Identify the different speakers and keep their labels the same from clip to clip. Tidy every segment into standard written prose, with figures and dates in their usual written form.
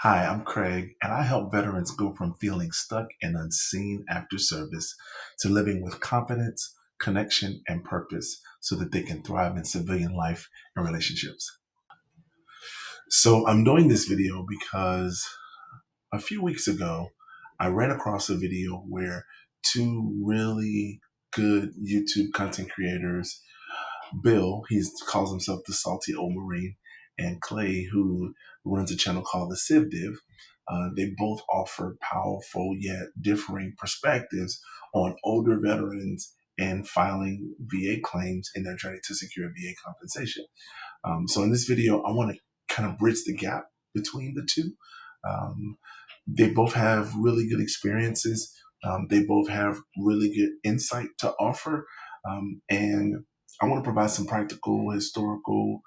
Speaker 1: Hi, I'm Craig, and I help veterans go from feeling stuck and unseen after service to living with confidence, connection, and purpose so that they can thrive in civilian life and relationships. So, I'm doing this video because a few weeks ago, I ran across a video where two really good YouTube content creators, Bill, he calls himself the Salty Old Marine, and Clay, who runs a channel called Descriptive, they both offer powerful yet differing perspectives on older veterans and filing VA claims in their journey to secure VA compensation. So in this video, I want to kind of bridge the gap between the two. Um, they both have really good experiences. They both have really good insight to offer. And I want to provide some practical, historical,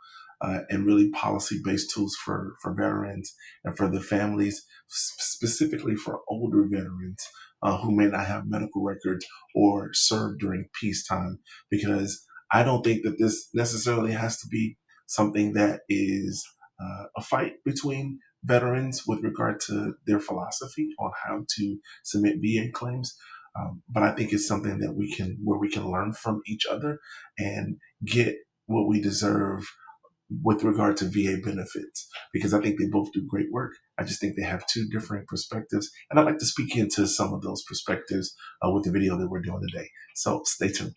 Speaker 1: and really policy-based tools for veterans and for the families, specifically for older veterans who may not have medical records or served during peacetime, because I don't think that this necessarily has to be something that is a fight between veterans with regard to their philosophy on how to submit VA claims. But I think it's something that where we can learn from each other and get what we deserve with regard to VA benefits, because I think they both do great work. I just think they have two different perspectives, and I'd like to speak into some of those perspectives with the video that we're doing today. So stay tuned.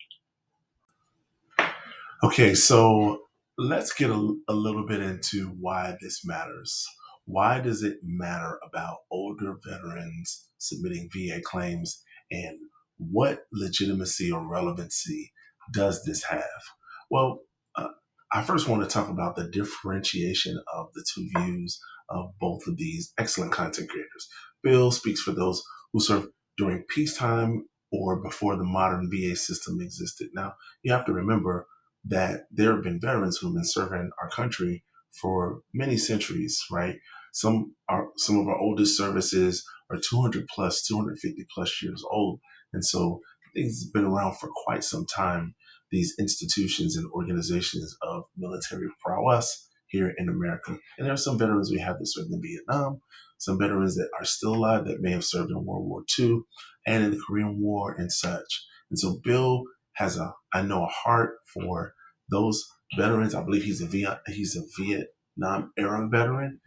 Speaker 1: Okay, so let's get a little bit into why this matters. Why does it matter about older veterans submitting VA claims, and what legitimacy or relevancy does this have? Well, uh, I first want to talk about the differentiation of the two views of both of these excellent content creators. Bill speaks for those who served during peacetime or before the modern VA system existed. Now, you have to remember that there have been veterans who've been serving our country for many centuries, right? Some of our oldest services are 200 plus, 250 plus years old. And so things have been around for quite some time, these institutions and organizations of military prowess here in America. And there are some veterans we have that served in Vietnam, some veterans that are still alive that may have served in World War II and in the Korean War and such. And so Bill has I know, a heart for those veterans. I believe he's a Vietnam era veteran,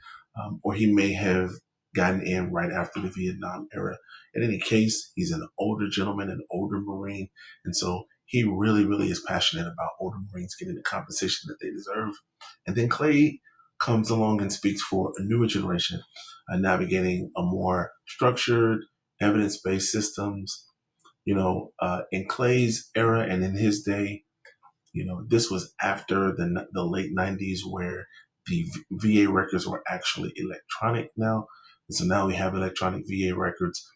Speaker 1: or he may have gotten in right after the Vietnam era. In any case, he's an older gentleman, an older Marine, and so he really, really is passionate about older Marines getting the compensation that they deserve. And then Clay comes along and speaks for a newer generation, navigating a more structured, evidence-based systems. In Clay's era and in his day, this was after the late 90s, where the VA records were actually electronic now. And so now we have electronic VA records.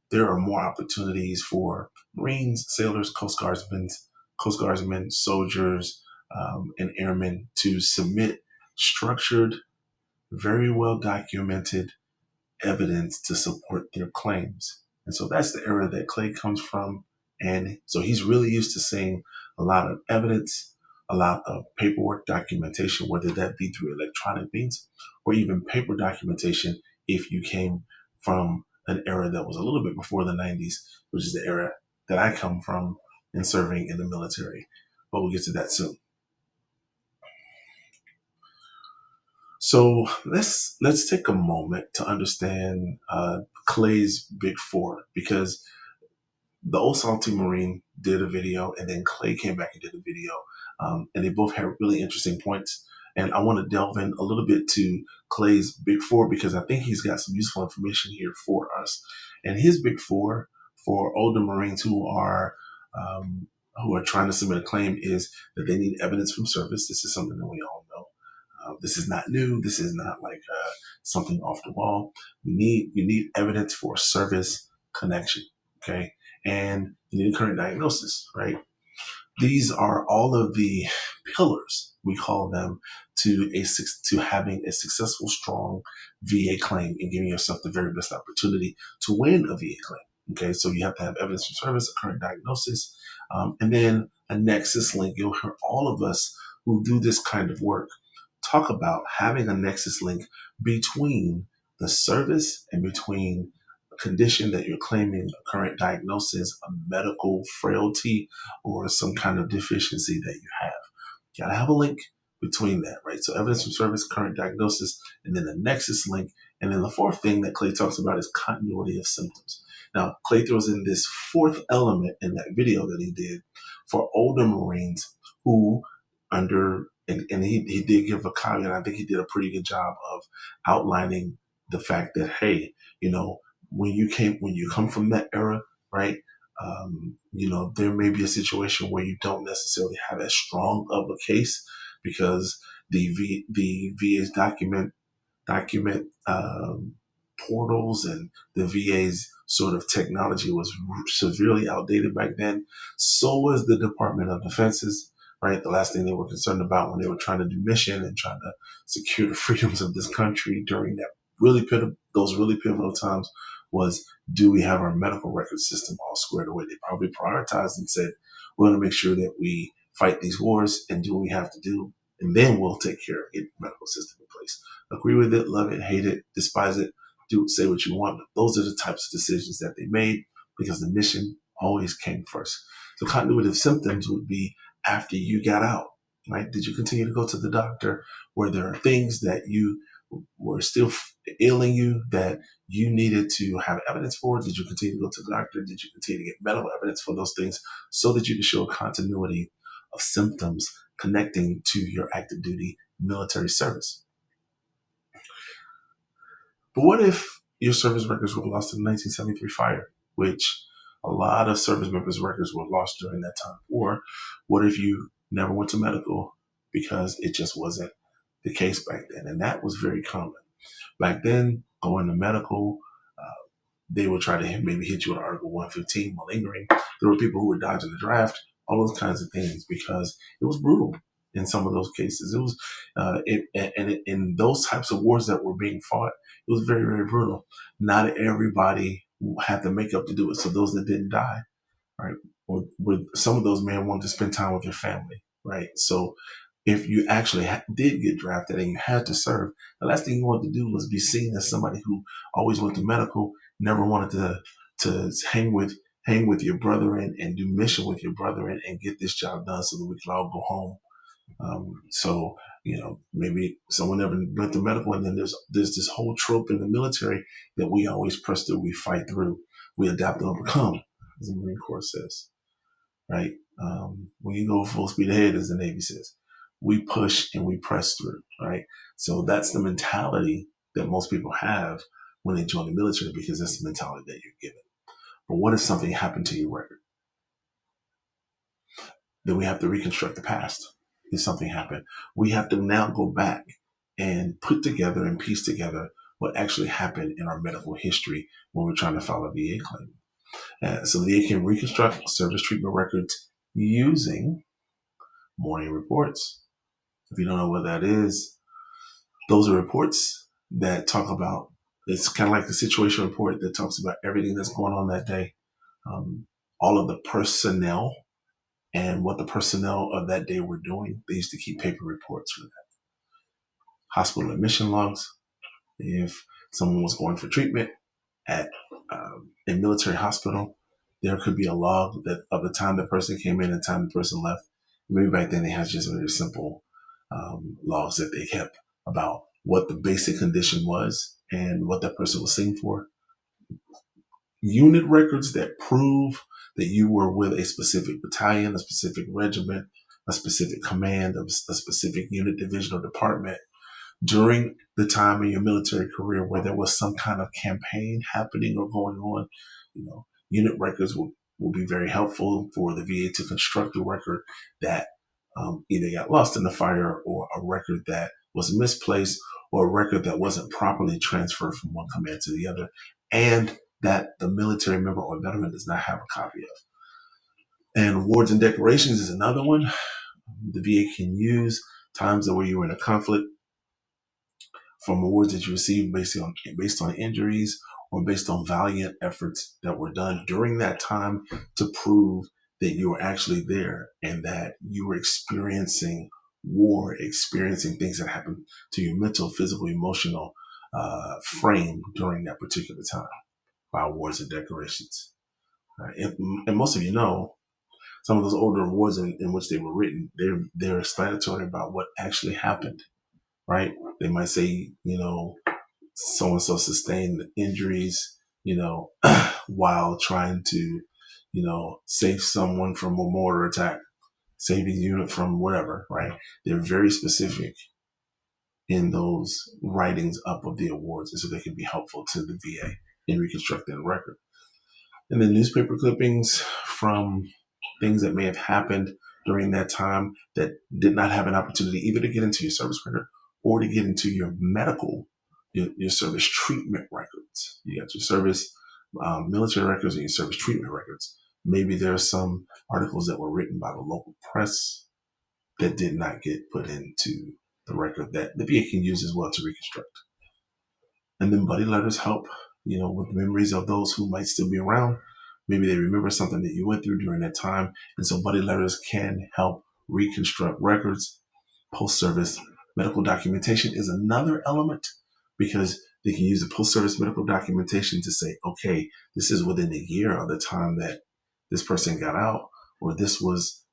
Speaker 1: There are more opportunities for Marines, sailors, Coast Guardsmen, soldiers, and airmen to submit structured, very well documented evidence to support their claims. And so that's the era that Clay comes from. And so he's really used to seeing a lot of evidence, a lot of paperwork documentation, whether that be through electronic means or even paper documentation if you came from an era that was a little bit before the 90s, which is the era that I come from in serving in the military. But we'll get to that soon. So let's take a moment to understand Clay's Big Four, because the old Salty Marine did a video, and then Clay came back and did a video, and they both had really interesting points. And I want to delve in a little bit to Clay's Big Four, because I think he's got some useful information here for us. And his Big Four for older Marines who are trying to submit a claim is that they need evidence from service. This is something that we all know. This is not new. This is not like something off the wall. You need evidence for service connection, okay? And you need a current diagnosis, right? These are all of the pillars, we call them, to having a successful, strong VA claim and giving yourself the very best opportunity to win a VA claim. Okay, so you have to have evidence from service, a current diagnosis, and then a nexus link. You'll hear all of us who do this kind of work talk about having a nexus link between the service and between a condition that you're claiming, a current diagnosis, a medical frailty, or some kind of deficiency that you have. You gotta have a link between that, right? So evidence from service, current diagnosis, and then the nexus link. And then the fourth thing that Clay talks about is continuity of symptoms. Now, Clay throws in this fourth element in that video that he did for older Marines who and he did give a caveat. I think he did a pretty good job of outlining the fact that, hey, when you come from that era, right? There may be a situation where you don't necessarily have as strong of a case because the VA's document portals and the VA's sort of technology was severely outdated back then. So was the Department of Defense's, right? The last thing they were concerned about when they were trying to do mission and trying to secure the freedoms of this country during those really pivotal times was, do we have our medical record system all squared away? They probably prioritized and said, we're going to make sure that we fight these wars and do what we have to do, and then we'll take care of getting the medical system in place. Agree with it, love it, hate it, despise it, say what you want. But those are the types of decisions that they made because the mission always came first. So continuity of symptoms would be after you got out, right? Did you continue to go to the doctor? Were there things that you were still ailing you that you needed to have evidence for? Did you continue to go to the doctor? Did you continue to get medical evidence for those things so that you could show continuity of symptoms connecting to your active duty military service? But what if your service records were lost in the 1973 fire, which a lot of service members' records were lost during that time? Or what if you never went to medical because it just wasn't the case back then? And that was very common. Back then, going to medical, they would try to maybe hit you with Article 115 malingering. There were people who were dodging the draft, all those kinds of things, because it was brutal in some of those cases. It was, in those types of wars that were being fought, it was very, very brutal. Not everybody had the makeup to do it. So those that didn't die, right? Or with some of those men wanted to spend time with their family, right? So if you actually did get drafted and you had to serve, the last thing you wanted to do was be seen as somebody who always went to medical, never wanted to hang with your brother and do mission with your brother and get this job done so that we could all go home. So maybe someone never went to medical, and then there's this whole trope in the military that we always press through, we fight through, we adapt and overcome, as the Marine Corps says, right? When you go full speed ahead, as the Navy says, we push and we press through, right? So that's the mentality that most people have when they join the military, because that's the mentality that you're given. But what if something happened to your record? Then we have to reconstruct the past. If something happened, we have to now go back and put together and piece together what actually happened in our medical history when we're trying to file a VA claim. So the VA can reconstruct service treatment records using morning reports. If you don't know what that is, those are reports that talk about, it's kind of like the situation report that talks about everything that's going on that day. All of the personnel and what the personnel of that day were doing. They used to keep paper reports for that. Hospital admission logs. If someone was going for treatment at a military hospital, there could be a log that of the time the person came in and the time the person left. Maybe back then they had just very simple logs that they kept about what the basic condition was and what that person was seen for. Unit records that prove that you were with a specific battalion, a specific regiment, a specific command, a specific unit, division, or department during the time in your military career where there was some kind of campaign happening or going on. Unit records will be very helpful for the VA to construct a record that either got lost in the fire, or a record that was misplaced, or a record that wasn't properly transferred from one command to the other, and that the military member or veteran does not have a copy of. And awards and decorations is another one. The VA can use times where you were in a conflict, from awards that you received based on injuries or based on valiant efforts that were done during that time, to prove that you were actually there and that you were experiencing war, experiencing things that happened to your mental, physical, emotional framed during that particular time by awards and decorations. Right? And most of you know, some of those older awards in which they were written, they're explanatory about what actually happened, right? They might say, so and so sustained injuries, while trying to, save someone from a mortar attack, save the unit from whatever, right? They're very specific in those writings up of the awards, and so they can be helpful to the VA in reconstructing the record. And then newspaper clippings from things that may have happened during that time that did not have an opportunity either to get into your service record or to get into your medical, your service treatment records. You got your service military records and your service treatment records. Maybe there are some articles that were written by the local press that did not get put into the record that the VA can use as well to reconstruct. And then buddy letters help, with memories of those who might still be around. Maybe they remember something that you went through during that time. And so buddy letters can help reconstruct records. Post-service medical documentation is another element because they can use the post-service medical documentation to say, okay, this is within a year of the time that this person got out, or this was,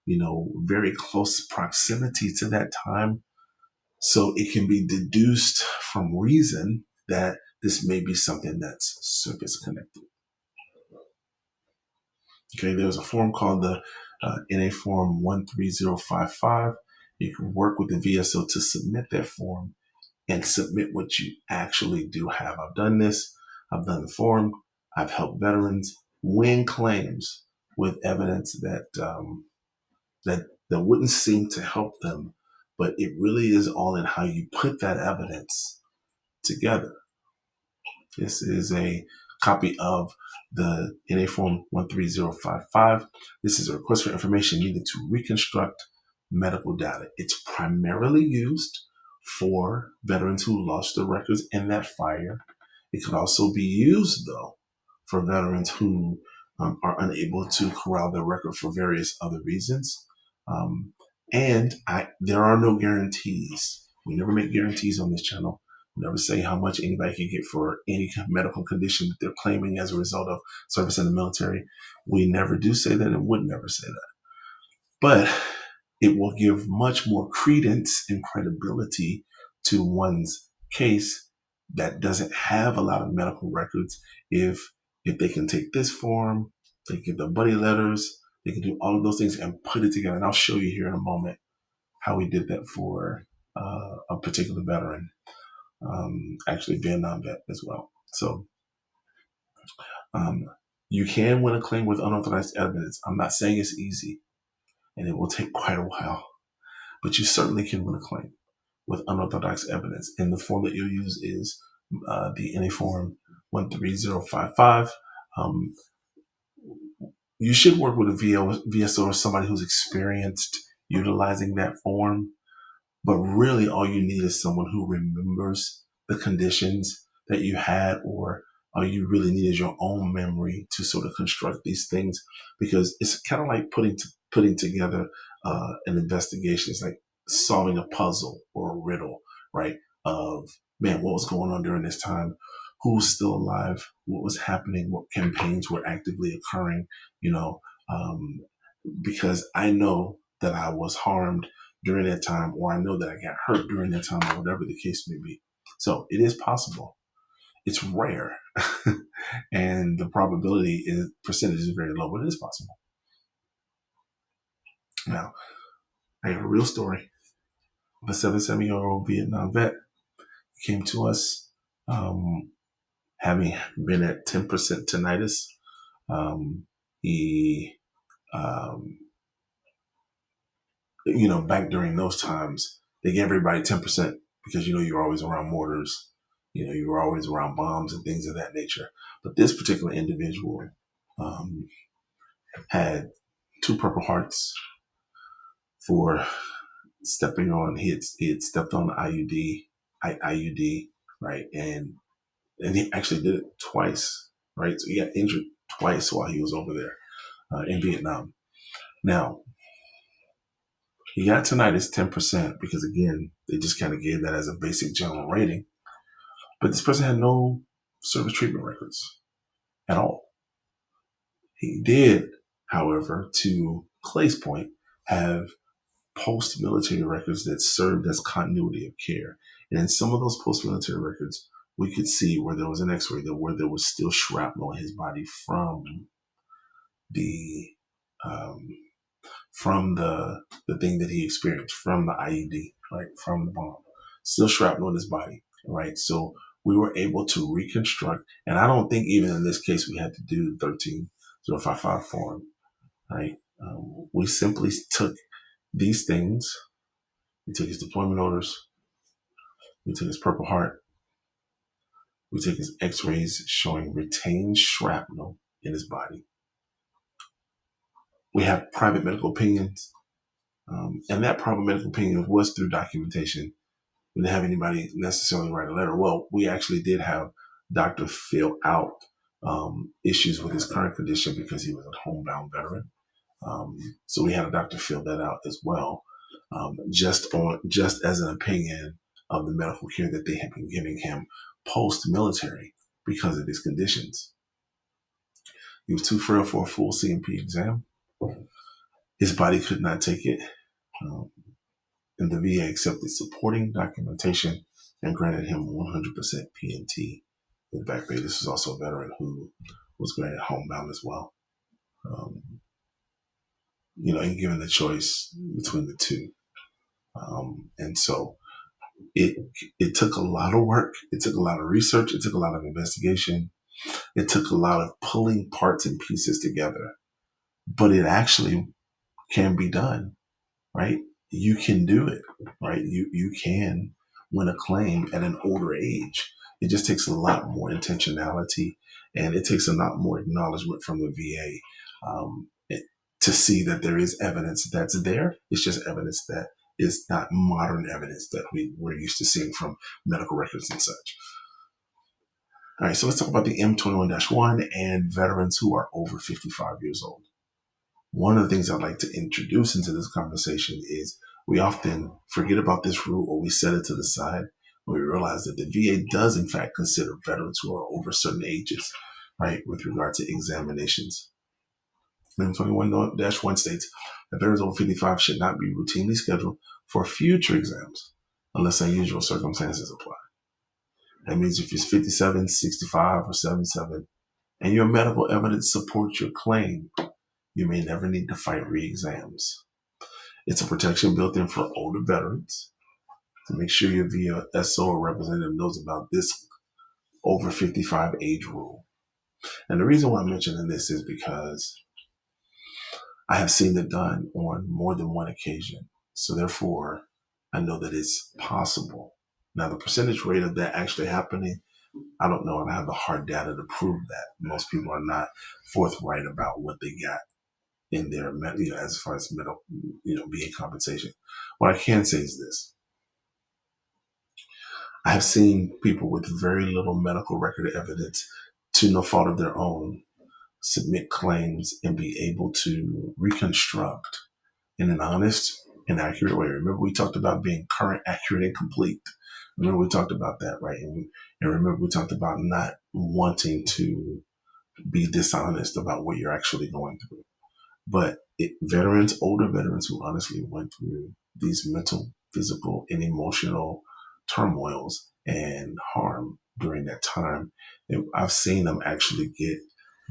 Speaker 1: very close proximity to that time. So it can be deduced from reason that this may be something that's service connected. Okay, there's a form called the NA Form 13055. You can work with the VSO to submit that form and submit what you actually do have. I've done this. I've done the form. I've helped veterans win claims with evidence that wouldn't seem to help them, but it really is all in how you put that evidence together. This is a copy of the NA Form 13055. This is a request for information needed to reconstruct medical data. It's primarily used for veterans who lost their records in that fire. It could also be used, though, for veterans who are unable to corral their record for various other reasons. And there are no guarantees. We never make guarantees on this channel. We never say how much anybody can get for any medical condition that they're claiming as a result of service in the military. We never do say that and would never say that. But it will give much more credence and credibility to one's case that doesn't have a lot of medical records if they can take this form, they get the buddy letters, they can do all of those things and put it together. And I'll show you here in a moment how we did that for a particular veteran, actually Vietnam vet as well. So you can win a claim with unauthorized evidence. I'm not saying it's easy, and it will take quite a while, but you certainly can win a claim with unorthodox evidence. And the form that you'll use is the NA Form 13055. You should work with a VSO or somebody who's experienced utilizing that form. But really, all you need is someone who remembers the conditions that you had, or all you really need is your own memory to sort of construct these things, because it's kind of like putting together an investigation. It's like solving a puzzle or a riddle, right? Of, man, what was going on during this time? Who was still alive? What was happening? What campaigns were actively occurring? Because I know that I was harmed during that time, or I know that I got hurt during that time, or whatever the case may be. So it is possible. It's rare, and the probability percentage is very low, but it is possible. Now, I have a real story of a 77-year-old Vietnam vet came to us, having been at 10% tinnitus. He back during those times, they gave everybody 10% because, you're always around mortars, you were always around bombs and things of that nature. But this particular individual had 2 Purple Hearts for stepping on, he had stepped on the IUD, right? And he actually did it twice, right? So he got injured twice while he was over there in Vietnam. Now, he got tinnitus 10% because, again, they just kind of gave that as a basic general rating. But this person had no service treatment records at all. He did, however, to Clay's point, have post-military records that served as continuity of care. And in some of those post-military records, we could see where there was an x-ray where there was still shrapnel in his body the um, from the thing that he experienced, from the IED, right, from the bomb, still shrapnel in his body, right? So we were able to reconstruct, and I don't think even in this case we had to do 13055 form, right? We simply took these things. We took his deployment orders. We took his Purple Heart. We took his x-rays showing retained shrapnel in his body. We have private medical opinions. And that private medical opinion was through documentation. We didn't have anybody necessarily write a letter. Well, we actually did have Dr. fill out issues with his current condition because he was a homebound veteran. So we had a doctor fill that out as well, just as an opinion of the medical care that they had been giving him post-military because of his conditions. He was too frail for a full C&P exam. His body could not take it. And the VA accepted supporting documentation and granted him 100% PNT with back pay. This was also a veteran who was granted homebound as well. And given the choice between the two. And so it took a lot of work. It took a lot of research. It took a lot of investigation. It took a lot of pulling parts and pieces together. But it actually can be done, right? You can do it, right? You can win a claim at an older age. It just takes a lot more intentionality, and it takes a lot more acknowledgement from the VA to see that there is evidence that's there. It's just evidence that is not modern evidence that we're used to seeing from medical records and such. All right, so let's talk about the M21-1 and veterans who are over 55 years old. One of the things I'd like to introduce into this conversation is we often forget about this rule or we set it to the side when we realize that the VA does in fact consider veterans who are over certain ages, right, with regard to examinations. M21-1 states that veterans over 55 should not be routinely scheduled for future exams unless unusual circumstances apply. That means if you're 57, 65, or 77, and your medical evidence supports your claim, you may never need to fight re-exams. It's a protection built in for older veterans to make sure your VSO or representative knows about this over 55 age rule. And the reason why I'm mentioning this is because I have seen it done on more than one occasion. So therefore, I know that it's possible. Now, the percentage rate of that actually happening, I don't know. I don't have the hard data to prove that. Most people are not forthright about what they got in their, as far as medical, VA compensation. What I can say is this. I have seen people with very little medical record evidence, to no fault of their own, submit claims and be able to reconstruct in an honest and accurate way. Remember, we talked about being current, accurate, and complete. Remember, we talked about that, right? And remember, we talked about not wanting to be dishonest about what you're actually going through. But older veterans who honestly went through these mental, physical, and emotional turmoils and harm during that time, I've seen them actually get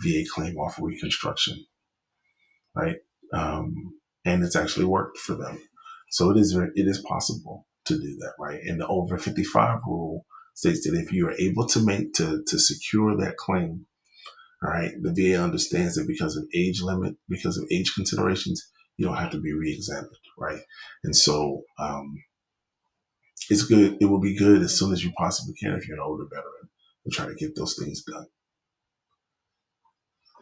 Speaker 1: VA claim off reconstruction, right? And it's actually worked for them. So it is possible to do that, right? And the over 55 rule states that if you are able to secure that claim, all right, the VA understands that because of age limit, because of age considerations, you don't have to be re-examined, right? And so it's good. It will be good as soon as you possibly can if you're an older veteran to try to get those things done.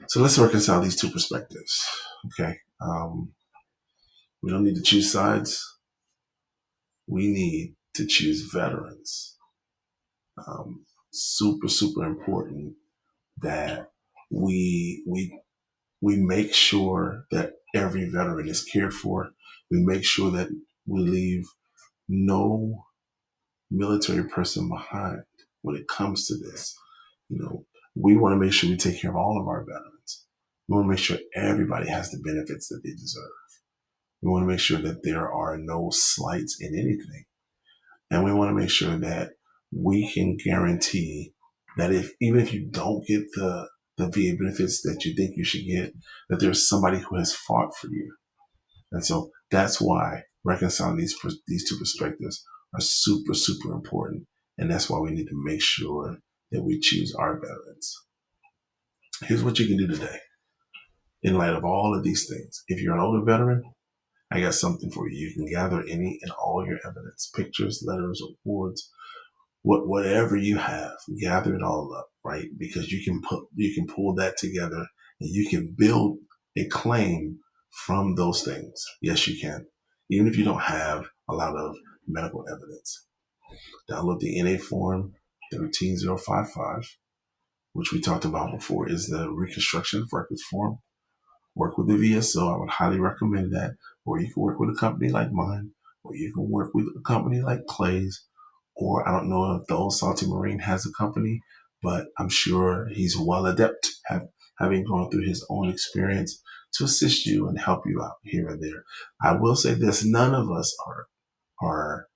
Speaker 1: So let's reconcile these two perspectives, okay? We don't need to choose sides. We need to choose veterans. Super, super important that we make sure that every veteran is cared for. We make sure that we leave no military person behind. when it comes to this. We want to make sure we take care of all of our veterans. We want to make sure everybody has the benefits that they deserve. We want to make sure that there are no slights in anything. And we want to make sure that we can guarantee that even if you don't get the VA benefits that you think you should get, that there's somebody who has fought for you. And so that's why reconciling these two perspectives are super, super important. And that's why we need to make sure that we choose our veterans. Here's what you can do today. In light of all of these things, if you're an older veteran, I got something for you. You can gather any and all your evidence, pictures, letters, awards, whatever you have, gather it all up, right? Because you can pull that together and you can build a claim from those things. Yes, you can. Even if you don't have a lot of medical evidence. Download the NA form 13055, which we talked about before, is the Reconstruction of Records form. Work with the VSO. I would highly recommend that. Or you can work with a company like mine, or you can work with a company like Clay's, or I don't know if the Old Salty Marine has a company, but I'm sure he's well adept having gone through his own experience to assist you and help you out here and there. I will say this, none of us are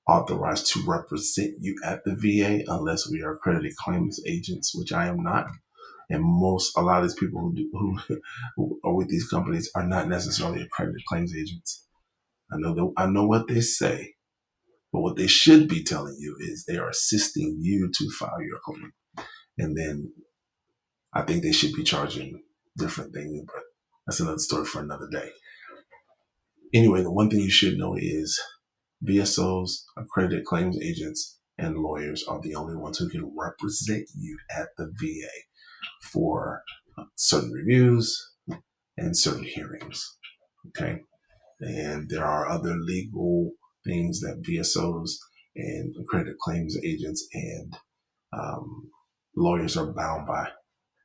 Speaker 1: authorized to represent you at the VA unless we are accredited claims agents, which I am not. And a lot of these people who are with these companies are not necessarily accredited claims agents. I know what they say, but what they should be telling you is they are assisting you to file your claim. And then I think they should be charging different things, but that's another story for another day. Anyway, the one thing you should know is VSOs, accredited claims agents, and lawyers are the only ones who can represent you at the VA for certain reviews and certain hearings. Okay. And there are other legal things that VSOs and accredited claims agents and lawyers are bound by.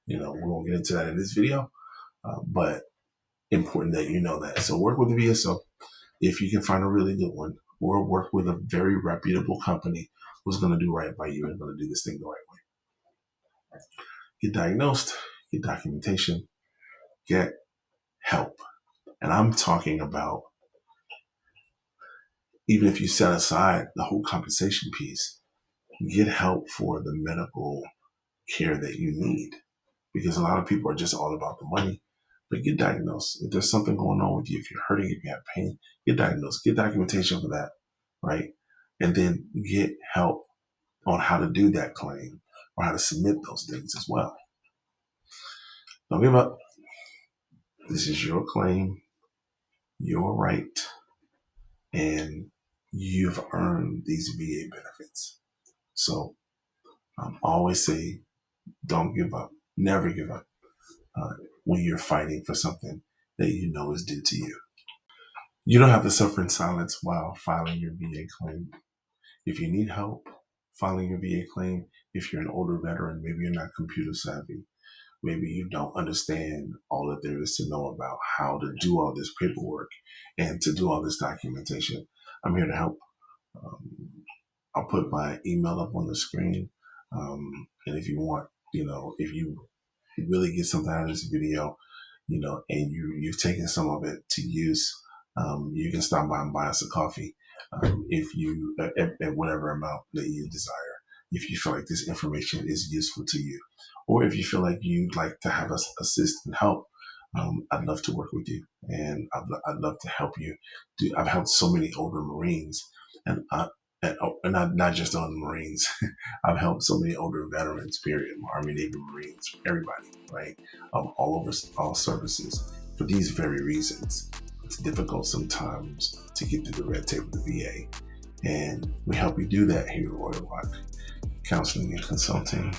Speaker 1: We won't get into that in this video, but important that you know that. So work with the VSO if you can find a really good one, or work with a very reputable company who's going to do right by you and going to do this thing the right way. Get diagnosed, get documentation, get help. And I'm talking about even if you set aside the whole compensation piece, get help for the medical care that you need. Because a lot of people are just all about the money. But get diagnosed. If there's something going on with you, if you're hurting, if you have pain, get diagnosed. Get documentation for that, right? And then get help on how to do that claim or how to submit those things as well. Don't give up. This is your claim, your right, and you've earned these VA benefits. So always say, don't give up. Never give up when you're fighting for something that you know is due to you. You don't have to suffer in silence while filing your VA claim. If you need help filing your VA claim, if you're an older veteran, maybe you're not computer savvy, maybe you don't understand all that there is to know about how to do all this paperwork and to do all this documentation, I'm here to help. I'll put my email up on the screen. And if you want, if you really get something out of this video, and you've taken some of it to use, you can stop by and buy us a coffee if you at whatever amount that you desire. If you feel like this information is useful to you, or if you feel like you'd like to have us assist and help, I'd love to work with you, and I'd love to help you. I've helped so many older Marines, and not just older Marines. I've helped so many older veterans, period, Army, Navy, Marines, everybody, right? All over all services for these very reasons. It's difficult sometimes to get through the red tape of the VA, and we help you do that here at Royal Rock Counseling and Consulting.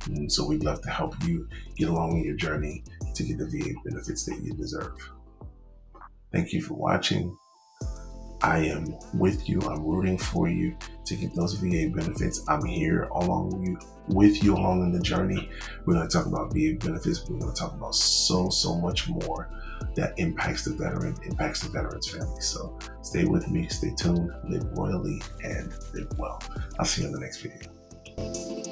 Speaker 1: And so we'd love to help you get along in your journey to get the VA benefits that you deserve. Thank you for watching. I am with you. I'm rooting for you to get those VA benefits. I'm here with you along in the journey. We're going to talk about VA benefits. We're going to talk about so much more. that impacts the veteran, impacts the veteran's family. So stay with me, stay tuned, live royally, and live well. I'll see you in the next video.